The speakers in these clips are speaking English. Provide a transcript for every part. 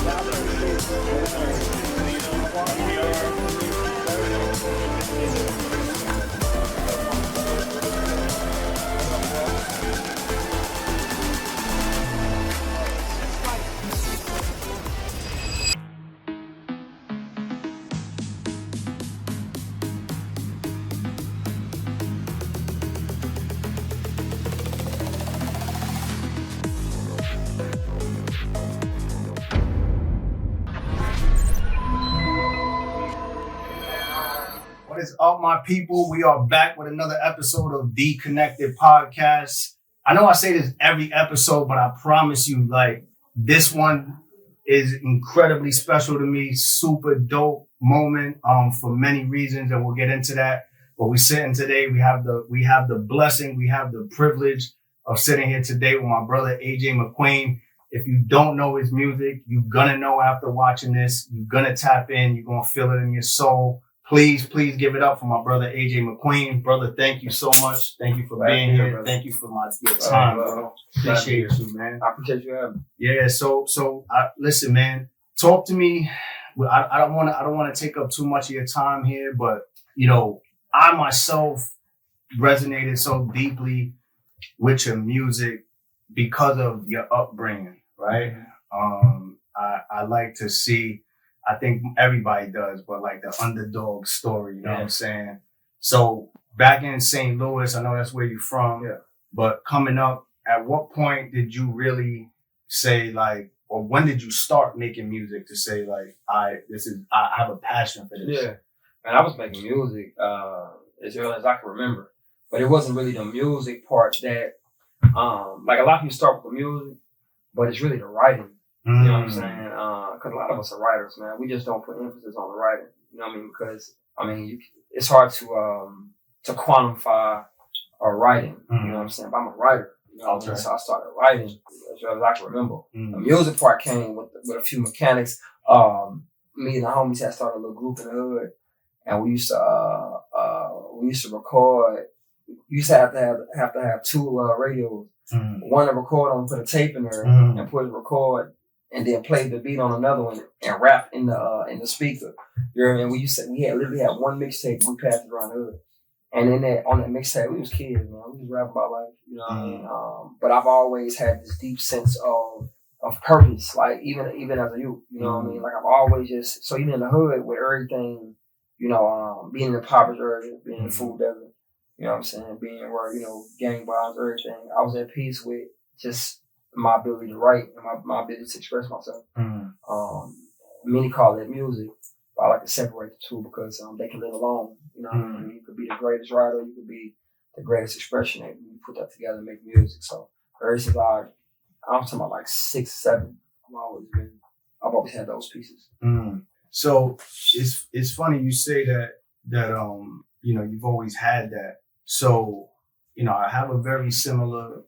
What is up, my people? We are back with another episode of The Connected Podcast. I know I say this every episode, but I promise you, like, this one is incredibly special to me. Super dope moment for many reasons, and we'll get into that. But we're sitting today. We have the blessing, we have the privilege of sitting here today with my brother AJ McQueen. If you don't know his music, you're gonna know after watching this. You're gonna tap in. You're gonna feel it in your soul. Please give it up for my brother AJ McQueen. Brother, thank you so much. Thank you for being here. Brother. Thank you for your time, bro. Appreciate you, man. I appreciate you having me. Yeah. So listen, man. Talk to me. I don't want to take up too much of your time here, but you know, I myself resonated so deeply with your music because of your upbringing, right? I like to see. I think everybody does, but like the underdog story, you know what I'm saying? So back in St. Louis, I know that's where you're from, but coming up, at what point did you really say like, or when did you start making music to say like, I have a passion for this? Yeah, and I was making music as early as I can remember, but it wasn't really the music part that, like a lot of people start with the music, but it's really the writing. You know what I'm saying? Because a lot of us are writers, man. We just don't put emphasis on the writing. You know what I mean? Because it's hard to quantify a writing. You know what I'm saying? But I'm a writer. You know what I mean? So I started writing as well as I can remember. The music part came with a few mechanics. Me and the homies had started a little group in the hood, and we used to record. We used to have to have two radios. One to record on, put a tape in there, and put a record. And then play the beat on another one and rap in the speaker. You know what I mean? We literally had one mixtape. We passed it around the hood, and on that mixtape, we was kids, man. We was rapping about life. You know what I mean? But I've always had this deep sense of purpose, like even as a youth. You know what I mean? Like I've always just so even in the hood with everything, you know, being in the impoverished area, being in the food desert. You know what I'm saying? Being where gang violence, everything. I was at peace with just my ability to write and my ability to express myself. Many call it music, but I like to separate the two because they can live alone. You know what I mean? You could be the greatest writer, you could be the greatest expression, and you put that together and make music. So ever since I'm talking about like 6, 7, I've always had those pieces. So it's funny you say that you know, you've always had that. So, you know, I have a very similar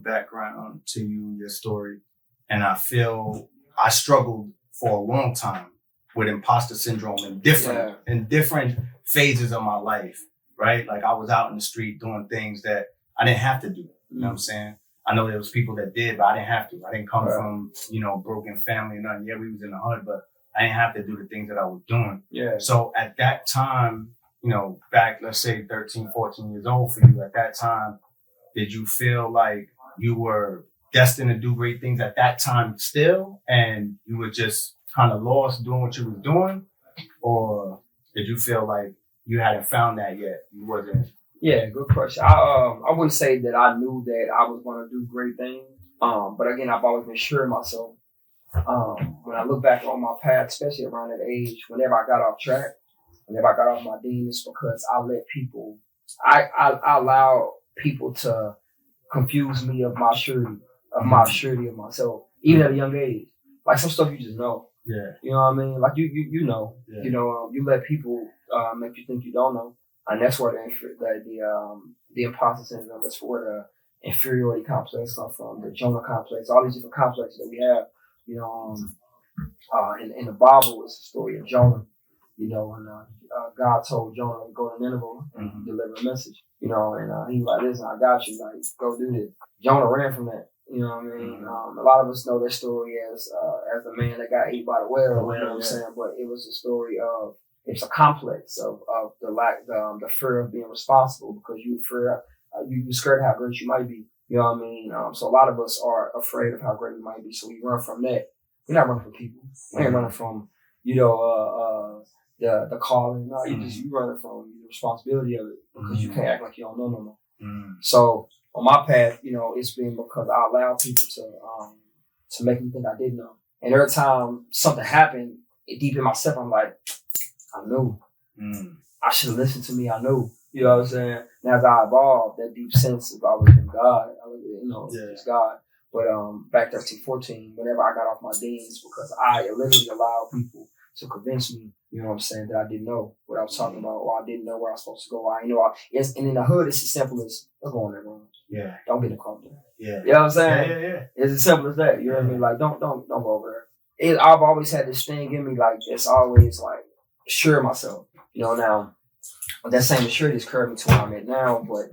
background to your story. And I feel I struggled for a long time with imposter syndrome in different phases of my life, right? Like I was out in the street doing things that I didn't have to do. You know what I'm saying? I know there was people that did, but I didn't have to. I didn't come from, you know, broken family and nothing. Yeah, we was in the hood, but I didn't have to do the things that I was doing. Yeah. So at that time, you know, back, let's say 13, 14 years old for you at that time, did you feel like you were destined to do great things at that time still, and you were just kind of lost doing what you was doing? Or did you feel like you hadn't found that yet? You wasn't? Yeah, good question. I wouldn't say that I knew that I was going to do great things. But again, I've always been sure of myself. When I look back on my path, especially around that age, whenever I got off track, whenever I got off my demons, because I let people, I allowed people to confuse me of my surety of myself, even at a young age. Like some stuff you just know. Yeah. You know what I mean? Like you know. Yeah. You know, you let people make you think you don't know. And that's where the imposter syndrome, that's where the inferiority complex comes from, the Jonah complex, all these different complexes that we have. You know, in the Bible, it's the story of Jonah. You know, and God told Jonah to go to Nineveh and deliver a message. You know, and he was like, "Listen, I got you. Like, go do this." Jonah ran from that. You know what I mean? A lot of us know that story as the man that got ate by the whale. You know what I'm saying? But it was a story of, it's a complex of the fear of being responsible, because you fear you scared how great you might be. You know what I mean? So a lot of us are afraid of how great we might be, so we run from that. We're not running from people. We ain't running from the calling. No, you running from the responsibility of it, because you can't act like you don't know no more. So on my path, it's been because I allowed people to make me think I didn't know. And every time something happened, deep in myself, I'm like, I knew. I should have listened to me. I knew. You know what I'm saying? And as I evolved, that deep sense of always been God. It's God. But back 13, 14, whenever I got off my deans, because I literally allowed people to convince me, you know what I'm saying, that I didn't know what I was talking about, or I didn't know where I was supposed to go. And in the hood, it's as simple as, don't go in that room. Yeah. Don't get in the car there. Yeah. You know what I'm saying? Yeah. It's as simple as that. You know what I mean? Like, don't go over there. I've always had this thing in me, like, it's always like, sure myself. Now, that same assurity has carried me to where I'm at now, but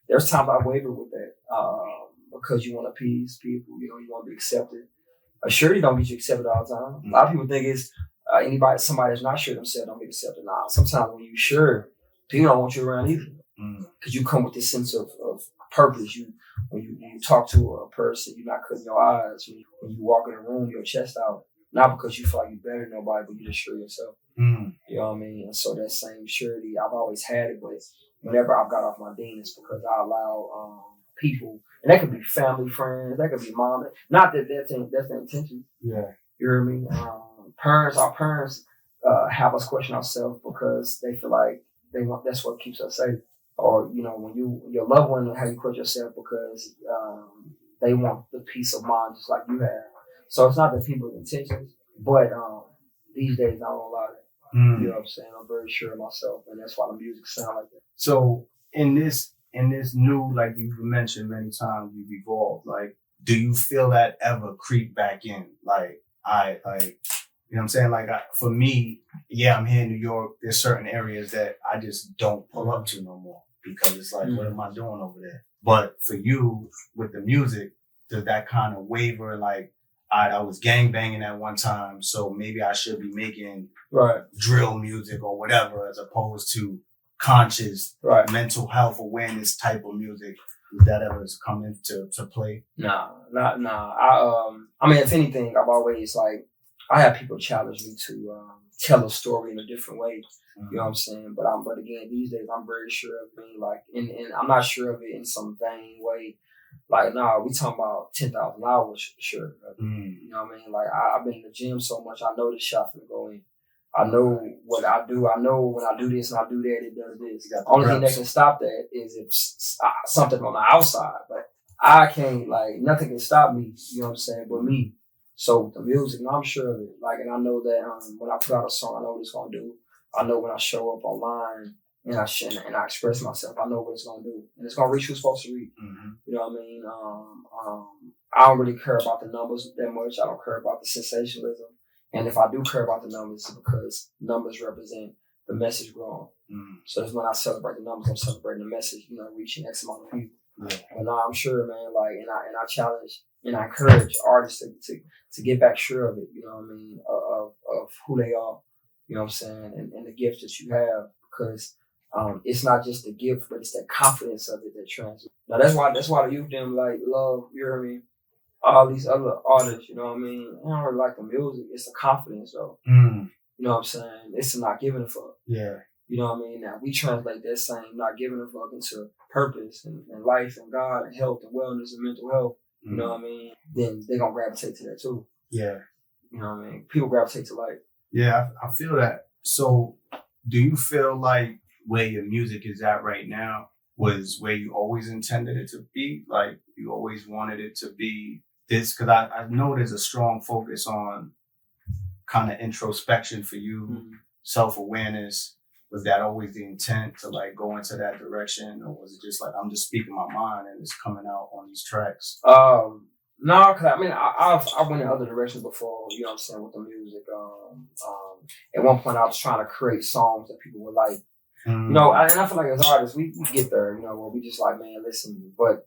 there's times I waver with that, because you want to appease people, you want to be accepted. A surety don't get you accepted all the time. A lot of people think it's somebody that's not sure themselves don't get accepted. Nah, sometimes when you're sure, people don't want you around either, because you come with this sense of purpose. When you talk to a person, you're not cutting your eyes. When you walk in a room, your chest out, not because you feel like you're better than nobody, but you're just sure yourself. You know what I mean? And so that same surety, I've always had it, but whenever I've got off my dean, it's because I allow people, and that could be family, friends, that could be mom. Not that that's the intention. Yeah. You hear me? Our parents have us question ourselves because they feel like that's what keeps us safe. Or, when your loved one, how you question yourself because they want the peace of mind just like you have. So it's not the people's intentions, but these days I don't allow that. You know what I'm saying? I'm very sure of myself, and that's why the music sounds like that. So in this new, like you've mentioned many times, you've evolved. Like, do you feel that ever creep back in? Like, you know what I'm saying? Like, for me, I'm here in New York. There's certain areas that I just don't pull up to no more because it's like, what am I doing over there? But for you, with the music, does that kind of waver? Like, I was gangbanging at one time, so maybe I should be making drill music or whatever, as opposed to conscious mental health awareness type of music. Does that ever come into play? Nah. I mean, if anything, I've always I have people challenge me to tell a story in a different way. You know what I'm saying? But again, these days I'm very sure of me. And I'm not sure of it in some vain way. Like, nah, we talking about 10,000 hours, sure. You know what I mean? Like, I've been in the gym so much, I know this shot finna go in. I know what I do. I know when I do this and I do that, it does this. The only thing that can stop that is if something on the outside. But I can't, nothing can stop me, you know what I'm saying, but me. So the music, I'm sure of it. And I know that when I put out a song, I know what it's going to do. I know when I show up online, and I express myself, I know what it's gonna do, and it's gonna reach who's supposed to reach. You know what I mean? I don't really care about the numbers that much. I don't care about the sensationalism, and if I do care about the numbers, it's because numbers represent the message growing. So that's when I celebrate the numbers. I'm celebrating the message, reaching X amount of people. But no, I'm sure, man. And I challenge and I encourage artists to get back sure of it. You know what I mean? Of who they are. You know what I'm saying? And the gifts that you have, because it's not just the gift, but it's that confidence of it that translates. Now that's why the youth them love, you hear me? All these other artists, you know what I mean? I don't really like the music. It's the confidence though. You know what I'm saying? It's the not giving a fuck. Yeah. You know what I mean? Now we translate that same not giving a fuck into purpose and life and God and health and wellness and mental health. You know what I mean? Then they're gonna gravitate to that too. Yeah. You know what I mean? People gravitate to life. Yeah, I feel that. So do you feel like where your music is at right now was where you always intended it to be? Like you always wanted it to be this? Because I know there's a strong focus on kind of introspection for you, self-awareness. Was that always the intent to go into that direction? Or was it just I'm just speaking my mind and it's coming out on these tracks? No, because I mean, I went in other directions before, you know what I'm saying, with the music. At one point I was trying to create songs that people would like. And I feel like as artists, we get there, where we just man, listen. But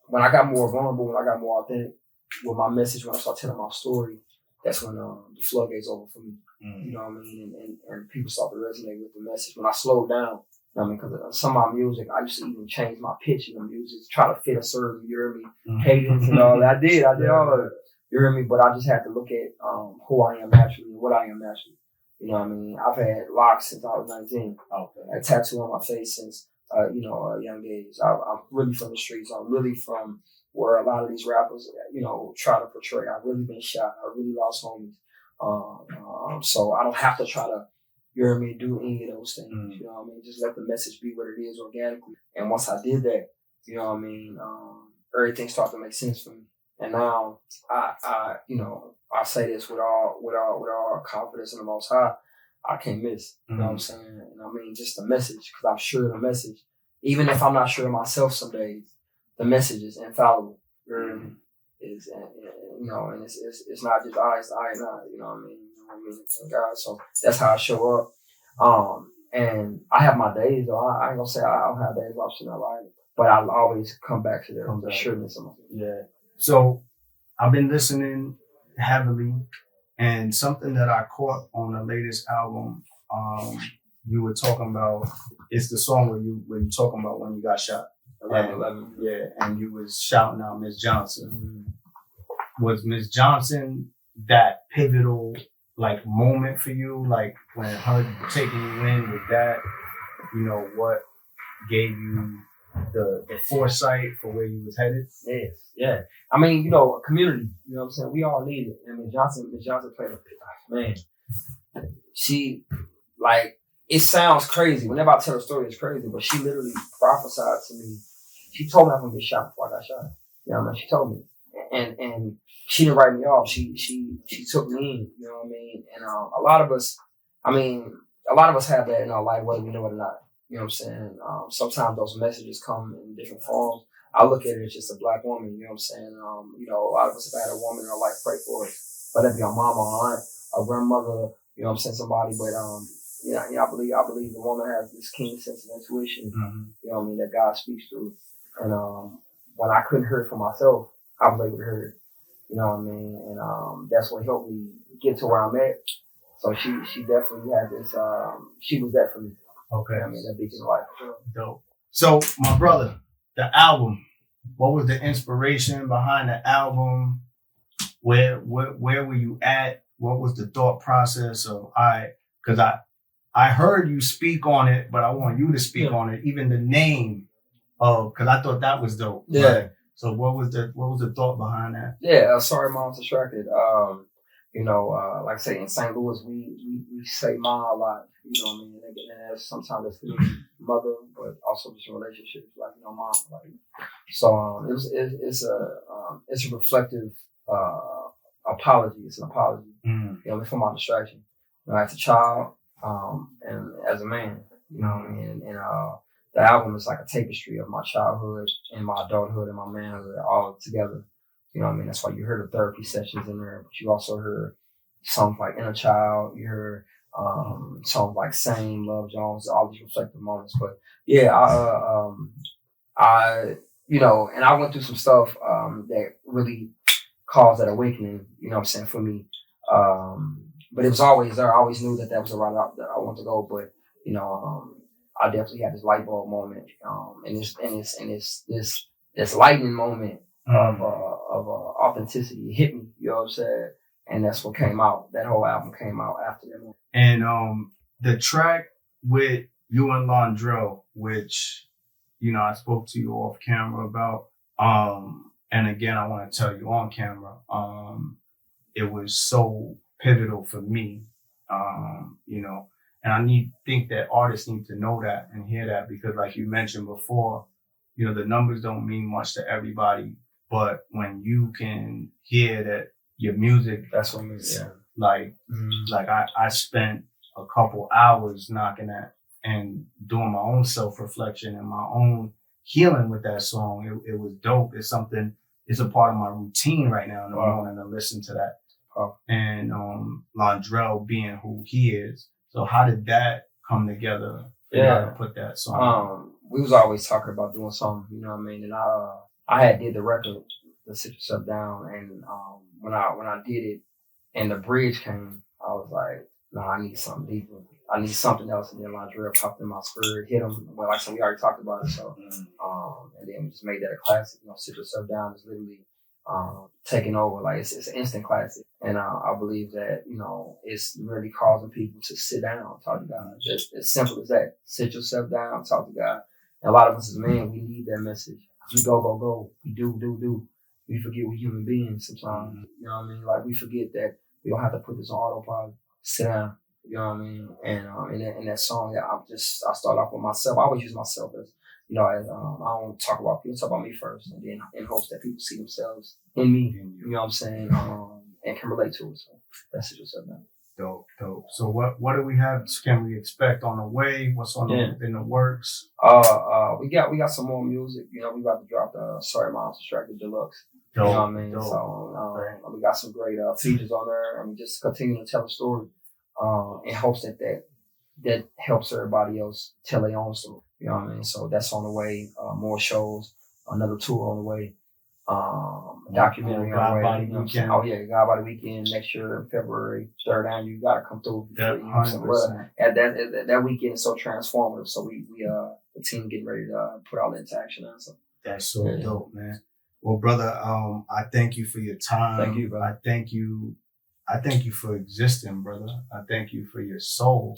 when I got more vulnerable, when I got more authentic with my message, when I started telling my story, that's when the floodgates open for me. You know what I mean? And people start to resonate with the message. When I slowed down, you know what I mean? Because some of my music, I used to even change my pitch in the music to try to fit a certain, you hear me, cadence and all that. I did all of it. You hear me? But I just had to look at who I am naturally and what I am naturally. You know what I mean? I've had locks since I was 19. Okay. A tattoo on my face since, a young age. I'm really from the streets. I'm really from where a lot of these rappers, try to portray. I've really been shot. I really lost homies. So I don't have to try to, you hear me, do any of those things. You know what I mean? Just let the message be what it is organically. And once I did that, you know what I mean, everything started to make sense for me. And now I say this with all confidence in the Most High, I can't miss. You know what I'm saying? And I mean, just the message, because I'm sure the message, even if I'm not sure of myself some days, the message is infallible. And it's not just I and I, you know what I mean? And God, so that's how I show up. And I have my days, though. I ain't gonna say I don't have days where I'm sitting like it, but I'll always come back to the sureness of myself. Yeah. So I've been listening heavily, and something that I caught on the latest album, you were talking about, it's the song where you talking about when you got shot. 11. Yeah, and you was shouting out Miss Johnson. Was Miss Johnson that pivotal moment for you? Like when her taking you in with that, what gave you the foresight for where you was headed? Yes, yeah. I mean, a community, you know what I'm saying? We all need it. And Miss Johnson played man. She, it sounds crazy. Whenever I tell her story, it's crazy, but she literally prophesied to me. She told me I was gonna get shot before I got shot. You know what I mean? She told me. And she didn't write me off. She took me in, you know what I mean? And a lot of us have that in our life, whether we know it or not. You know what I'm saying? Sometimes those messages come in different forms. I look at it as just a black woman, you know what I'm saying? A lot of us have had a woman in our life pray for us, whether it be our mama, our aunt, our grandmother, you know what I'm saying, somebody. But I believe the woman has this keen sense of intuition, you know what I mean, that God speaks through. And when I couldn't hear it for myself, I was able to hear it. You know what I mean? And that's what helped me get to where I'm at. So she definitely had this, she was that for me. Okay. I mean, that beacon of life. Dope. So, my brother, the album, what was the inspiration behind the album? Where were you at? What was the thought process of, because I heard you speak on it, but I want you to speak on it, even the name of, because I thought that was dope. Yeah. Right? So what was the thought behind that? Yeah, Sorry Mom's Distracted. Like I say, in St. Louis, we say Ma a lot. You know what I mean? And sometimes it's the mother, but also just relationships, mom. So it's a reflective apology. It's an apology. For my distraction. As a child, and as a man, you know what I mean? And the album is like a tapestry of my childhood and my adulthood and my manhood all together. You know what I mean? That's why you heard the therapy sessions in there, but you also heard songs like Inner Child, you heard songs like Same, Love Jones, all these reflective moments. But yeah, and I went through some stuff that really caused that awakening, you know what I'm saying, for me. But it was always there. I always knew that was the route that I wanted to go, but I definitely had this light bulb moment, and this lightning moment of authenticity hit me. You know what I'm saying? And that's what came out. That whole album came out after that moment. And the track with you and Londrell, which I spoke to you off camera about, and again I want to tell you on camera, it was so pivotal for me, and I think that artists need to know that and hear that, because like you mentioned before, the numbers don't mean much to everybody, but when you can hear that your music, that's what means, yeah. I spent a couple hours knocking that and doing my own self-reflection and my own healing with that song. It was dope. It's a part of my routine right now in the morning to listen to that. And Londrell being who he is. So how did that come together? To put that song. We was always talking about doing something, you know what I mean? And I had did the record, the Sit Yourself Down, and when I did it, and the bridge came, I was like, no, I need something deeper. I need something else. And then Landrell popped in my spirit, hit him. Well, like I said, we already talked about it. So, and then we just made that a classic. You know, Sit Yourself Down is literally taking over. Like it's an instant classic. And I believe that, you know, it's really causing people to sit down, talk to God. Just as simple as that. Sit yourself down, talk to God. And a lot of us as men, we need that message. Because we go. We do. We forget we're human beings sometimes. You know what I mean? Like we forget that we don't have to put this on autopilot. Sit down. You know what I mean? And in that song, I start off with myself. I always use myself as, you know, as, I don't talk about people, talk about me first, and then in hopes that people see themselves in me. You know what I'm saying? And can relate to it. So that's it. Yourself, man. Dope. So what do we have? Can we expect on the way? What's on in the works? We got some more music. You know, we about to drop the Sorry Mom's Distracted Deluxe. Dope, you know what I mean? Dope. So we got some great features on there, and we just continue to tell a story. In hopes that helps everybody else tell their own story. You know what I mean? So that's on the way. More shows, another tour on the way. Documentary on the way. You know weekend. Oh yeah, God Body Weekend next year, February 3rd annual. You gotta come through. That 100%. That weekend is so transformative. So we the team getting ready to put all that into action now. So that's so dope, man. Well, brother, I thank you for your time. Thank you, brother. I thank you for existing, brother. I thank you for your soul.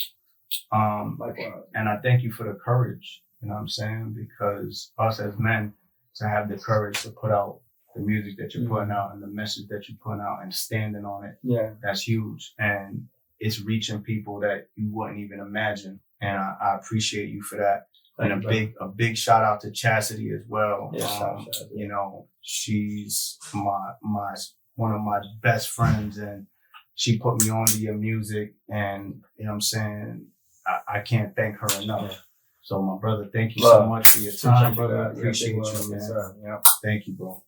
Likewise. And I thank you for the courage, you know what I'm saying? Because us as men, to have the courage to put out the music that you're putting out and the message that you're putting out and standing on it, that's huge. And it's reaching people that you wouldn't even imagine. And I appreciate you for that. And a big shout out to Chastity as well. You know, she's one of my best friends, and she put me on to your music, and you know what I'm saying, I can't thank her enough. Yeah. So my brother, thank you so much for your time, brother. Appreciate you, man. Thank you, bro.